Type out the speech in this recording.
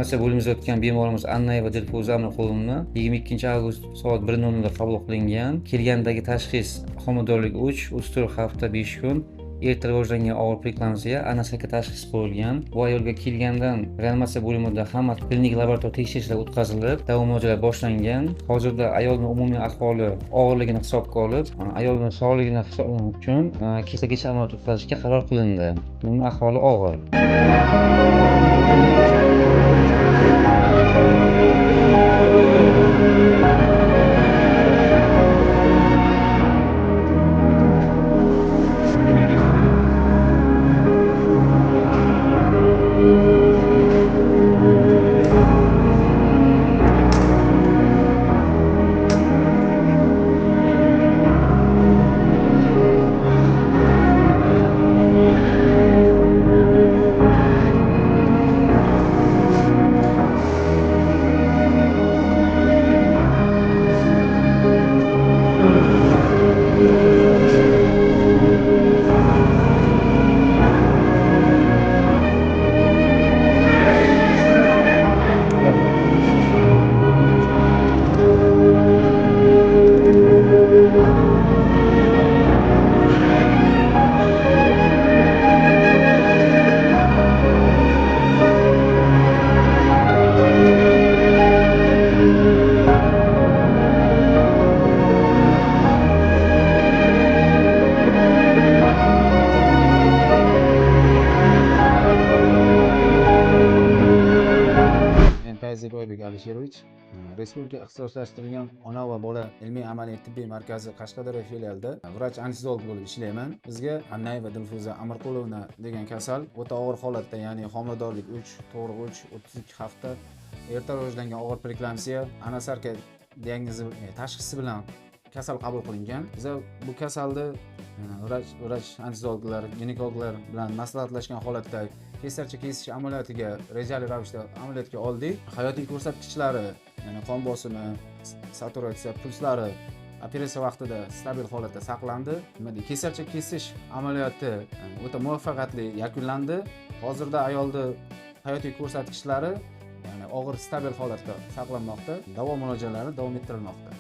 Reanimatsiya bo'limida yotgan bemorimiz Annayeva Dilfuza Amirqulovna 22 avgust soat 1:00 da qabul qilingan. Kelgandagi tashxis homiladorlik 3-34 hafta 5 kun. Erta rivojlangan og'ir preeklamsiya, anasaka tashxis qo'yilgan. Bu ayolga kelgandan reanimatsiya bo'limida hamma klinik laborator tekshirishlar o'tkazilib, davo muolajalari boshlangan. Hozirda ayolning umumiy ahvoli og'irligini hisobga olib, ayolning sog'ligini hisoblanish uchun kechagacha amaliyot o'tkazishga qaror qilindi. Uning ahvoli og'ir. Fayziboybek Alisherovich, Respublika ixtisoslashtirilgan ona va bola ilmiy amaliy tibbiy markazi Qashqadaryo filialida vrach-anesteziolog bo'lib ishlayman. Bizga Annayeva Dilfuza Amirqulovna degan kasal o'ta og'ir holatda, ya'ni homiladorlik 3-32 hafta, erta rivojlangan og'ir preeklamsiya, anasarka diagnozi tashxisi bilan kasal qabul qilingan. Biz bu kasalni vrach anesteziologlar, ginekologlar bilan maslahatlashgan holatda kesarcha kesish amaliyotiga rejali ravishda amaliyotga oldik. Hayotiy ko'rsatkichlari, ya'ni qon bosimi, saturatsiya, pulslari operatsiya vaqtida stabil holatda saqlandi. Kesarcha kesish amaliyoti o'ta muvaffaqiyatli yakunlandi. Hozirda ayolning hayotiy ko'rsatkichlari, ya'ni og'ir stabil holatda saqlanmoqda. Davo muolajalari davom ettirilmoqda.